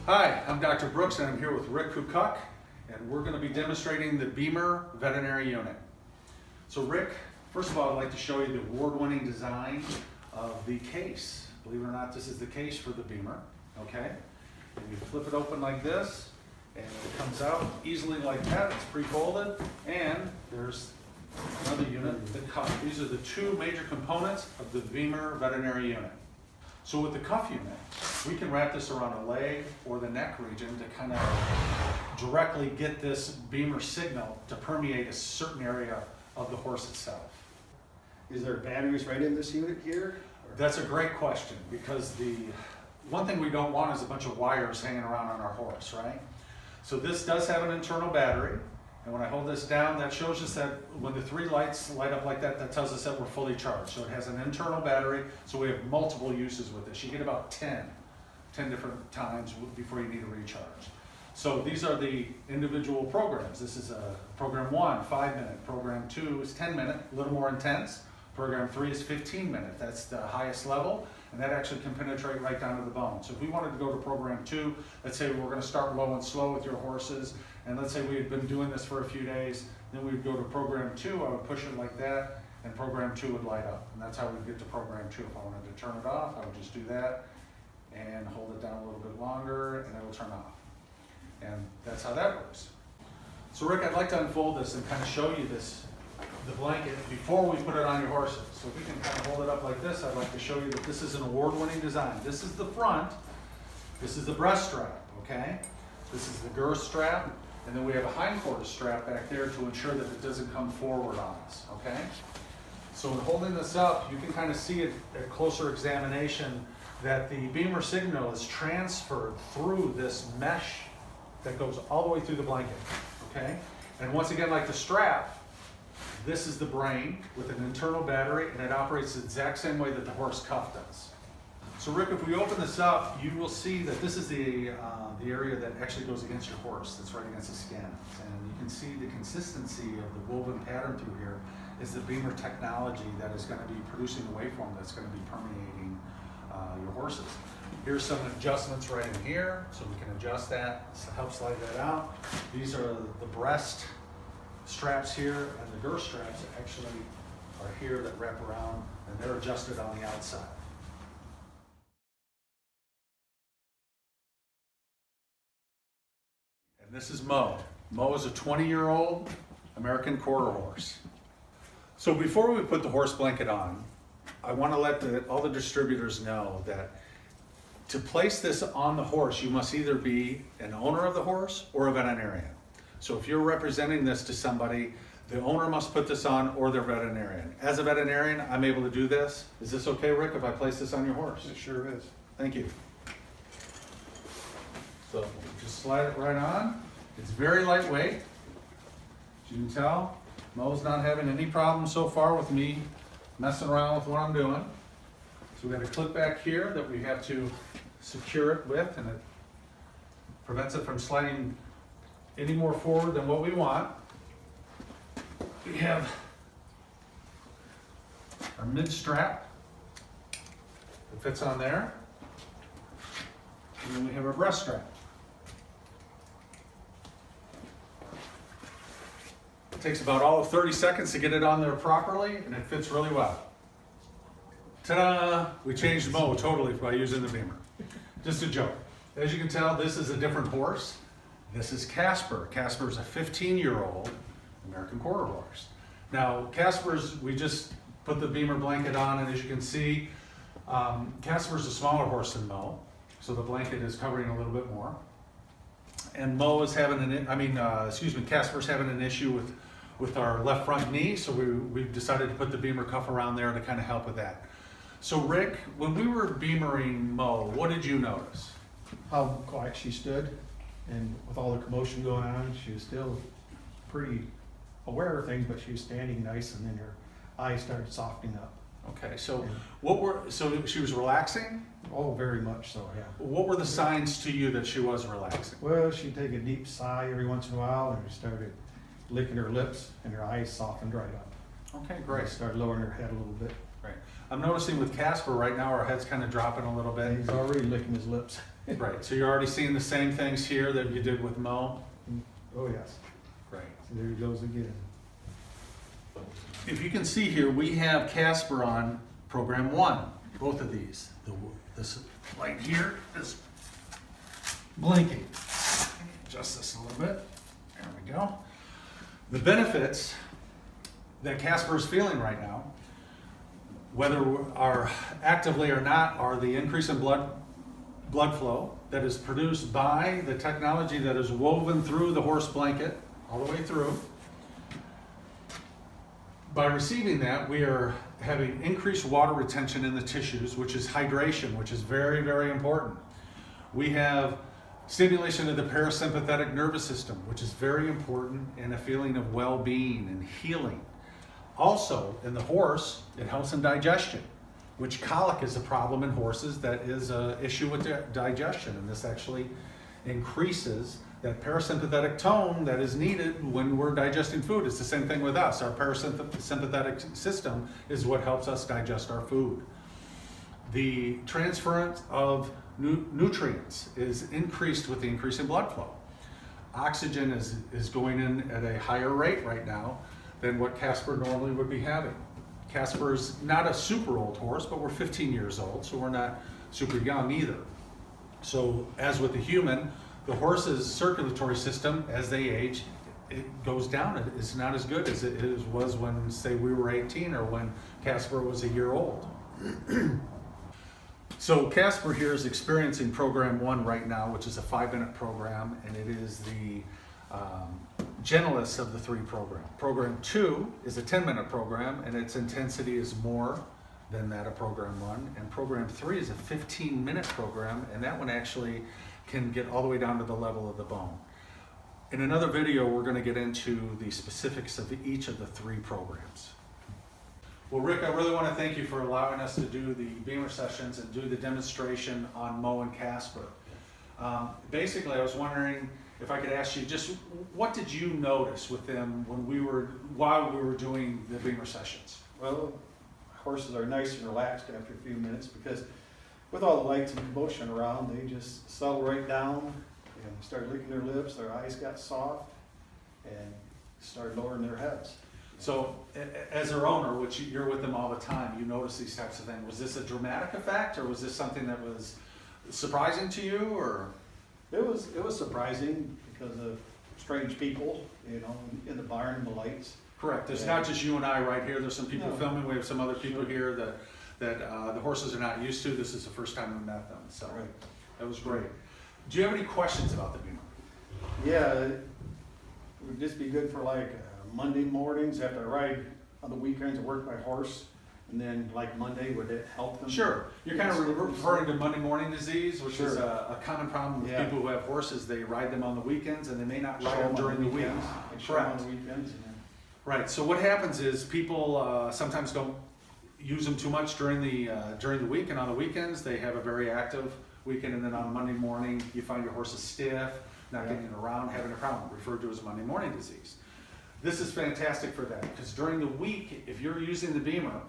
Hi, I'm Dr. Brooks and I'm here with Rick Kukuk, and we're going to be demonstrating the Bemer veterinary unit. So Rick, first of all, I'd like to show you the award-winning design of the case. Believe it or not, this is the case for the Bemer, okay? And you flip it open like this, and it comes out easily like that. It's pre-folded, and there's another unit, the cuff. These are the two major components of the Bemer veterinary unit. So with the cuff unit, we can wrap this around a leg or the neck region to kind of directly get this Bemer signal to permeate a certain area of the horse itself. Is there batteries right in this unit here? That's a great question, because the one thing we don't want is a bunch of wires hanging around on our horse, right? So this does have an internal battery. And when I hold this down, that shows us that when the three lights light up like that, that tells us that we're fully charged. So it has an internal battery, so we have multiple uses with this. You get about 10 different times before you need to recharge. So these are the individual programs. This is program 1, 5 minute. Program 2 is 10 minute, a little more intense. Program 3 is 15 minute. That's the highest level, and that actually can penetrate right down to the bone. So if we wanted to go to program 2, let's say we're going to start low and slow with your horses, and let's say we had been doing this for a few days, then we'd go to program 2, I would push it like that, and program 2 would light up. And that's how we'd get to program 2. If I wanted to turn it off, I would just do that, and hold it down a little bit longer, and it will turn off. And that's how that works. So Rick, I'd like to unfold this and kind of show you this, the blanket, before we put it on your horses. So if we can kind of hold it up like this, I'd like to show you that this is an award-winning design. This is the front, this is the breast strap, okay? This is the girth strap, and then we have a hindquarter strap back there to ensure that it doesn't come forward on us, okay? So in holding this up, you can kind of see it at closer examination that the Bemer signal is transferred through this mesh that goes all the way through the blanket, okay? And once again, like the strap, this is the brain with an internal battery, and it operates the exact same way that the horse cuff does. So Rick, if we open this up, you will see that this is the area that actually goes against your horse, that's right against the skin. And you can see the consistency of the woven pattern through here is the Bemer technology that is going to be producing the waveform that's going to be permeating your horses. Here's some adjustments right in here, so we can adjust that, help slide that out. These are the breast straps here, and the girth straps actually are here that wrap around, and they're adjusted on the outside. And this is Mo. Mo is a 20-year-old American quarter horse. So before we put the horse blanket on, I want to let all the distributors know that to place this on the horse, you must either be an owner of the horse or a veterinarian. So if you're representing this to somebody, the owner must put this on, or their veterinarian. As a veterinarian, I'm able to do this. Is this okay, Rick, if I place this on your horse? It sure is. Thank you. So just slide it right on. It's very lightweight. As you can tell, Mo's not having any problems so far with me messing around with what I'm doing. So we have a clip back here that we have to secure it with, and it prevents it from sliding any more forward than what we want. We have our mid strap that fits on there, and then we have our breast strap. It takes about all of 30 seconds to get it on there properly, and it fits really well. Ta-da! We changed Mo totally by using the Bemer. Just a joke. As you can tell, this is a different horse. This is Casper. Casper is a 15-year-old American quarter horse. Now, Casper's, we just put the Bemer blanket on, and as you can see, Casper's a smaller horse than Mo, so the blanket is covering a little bit more. And Mo is having Casper's having an issue with our left front knee, so we've decided to put the Bemer cuff around there to kind of help with that. So Rick, when we were Bemering Mo, what did you notice? How quiet she stood, and with all the commotion going on, she was still pretty aware of things, but she was standing nice, and then her eyes started softening up. Okay, so so she was relaxing? Oh, very much so, yeah. What were the signs to you that she was relaxing? Well, she'd take a deep sigh every once in a while, and she started licking her lips, and her eyes softened right up. Okay, great. Started lowering her head a little bit. Right. I'm noticing with Casper right now, our head's kind of dropping a little bit. He's already licking his lips. Right, so you're already seeing the same things here that you did with Mo? Oh, yes. Right. So there he goes again. If you can see here, we have Casper on program 1, both of these. This light here is blinking. Adjust this a little bit. There we go. The benefits that Casper is feeling right now, whether we are actively or not, are the increase in blood flow that is produced by the technology that is woven through the horse blanket all the way through. By receiving that, we are having increased water retention in the tissues, which is hydration, which is very, very important. We have stimulation of the parasympathetic nervous system, which is very important in a feeling of well-being and healing. Also, in the horse, it helps in digestion, which colic is a problem in horses that is an issue with digestion, and this actually increases that parasympathetic tone that is needed when we're digesting food. It's the same thing with us. Our parasympathetic system is what helps us digest our food. The transference of nutrients is increased with the increase in blood flow. Oxygen is going in at a higher rate right now than what Casper normally would be having. Casper is not a super old horse, but we're 15 years old, so we're not super young either. So as with the human, the horse's circulatory system, as they age, it goes down. It is not as good as it was when, say, we were 18 or when Casper was a year old. So Casper here is experiencing program 1 right now, which is a 5-minute program, and it is the gentlest of the 3 programs. Program 2 is a 10-minute program, and its intensity is more than that of program 1. And program 3 is a 15-minute program, and that one actually can get all the way down to the level of the bone. In another video, we're going to get into the specifics of each of the 3 programs. Well, Rick, I really want to thank you for allowing us to do the Bemer sessions and do the demonstration on Mo and Casper. Basically, I was wondering if I could ask you, just what did you notice with them while we were doing the Bemer sessions? Well, horses are nice and relaxed after a few minutes because with all the lights and commotion around, they just settle right down and start licking their lips, their eyes got soft, and started lowering their heads. So, as their owner, which you're with them all the time, you notice these types of things. Was this a dramatic effect, or was this something that was surprising to you, or? It was surprising because of strange people, you know, in the barn and the lights. Correct. There's Yeah. not just you and I right here. There's some people No. filming. We have some other people Sure. here that the horses are not used to. This is the first time we met them, so Right. that was great. Do you have any questions about the Bemer? Yeah, it would just be good for like Monday mornings after I ride on the weekends and work my horse, and then like Monday, would it help them? Sure. You're kind of referring to Monday morning disease, which is Sure. a common problem with Yeah. people who have horses. They ride them on the weekends and they may not Show ride them on during the week. weekends. I show 'em on Correct. the weekends. And then, Right. So what happens is people sometimes don't use them too much during the week, and on the weekends they have a very active weekend, and then on Monday morning you find your horse is stiff, not Yeah. getting around, having a problem, referred to as Monday morning disease. This is fantastic for that because during the week, if you're using the Bemer,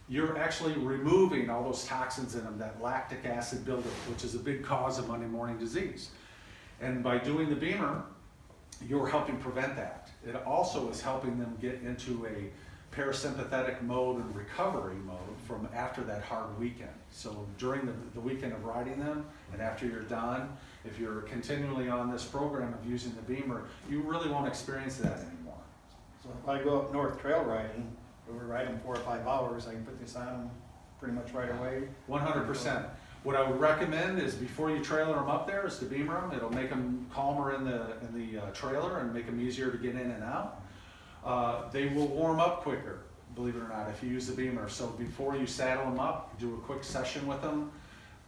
you're actually removing all those toxins in them, that lactic acid buildup, which is a big cause of Monday morning disease. And by doing the Bemer, you're helping prevent that. It also is helping them get into a parasympathetic mode and recovery mode from after that hard weekend. So during the weekend of riding them and after you're done, if you're continually on this program of using the Bemer, you really won't experience that anymore. so if I go up north trail riding, or we're riding 4 or 5 hours, I can put this on them pretty much right away. 100%. What I would recommend is before you trailer them up there is to Bemer them. It'll make them calmer in the trailer and make them easier to get in and out. They will warm up quicker, believe it or not, if you use the Bemer. So before you saddle them up, do a quick session with them,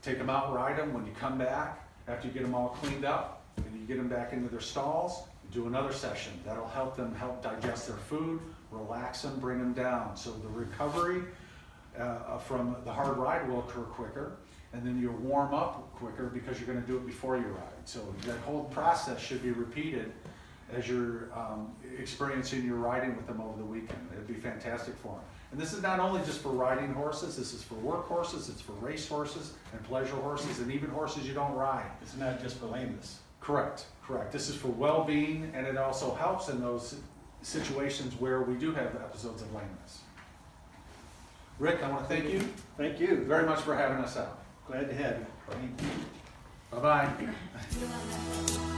take them out, ride them. When you come back, after you get them all cleaned up, and you get them back into their stalls, do another session. That'll help them digest their food, relax them, bring them down. So the recovery from the hard ride will occur quicker, and then you'll warm up quicker because you're going to do it before you ride. So that whole process should be repeated as you're experiencing your riding with them over the weekend. It'd be fantastic for them. And this is not only just for riding horses, this is for work horses, it's for race horses and pleasure horses, and even horses you don't ride. It's not just for lameness. Correct, correct. This is for well-being, and it also helps in those situations where we do have episodes of lameness. Rick, I want to thank you Thank you. very much for having us out. Glad to have you. Thank you. Bye-bye.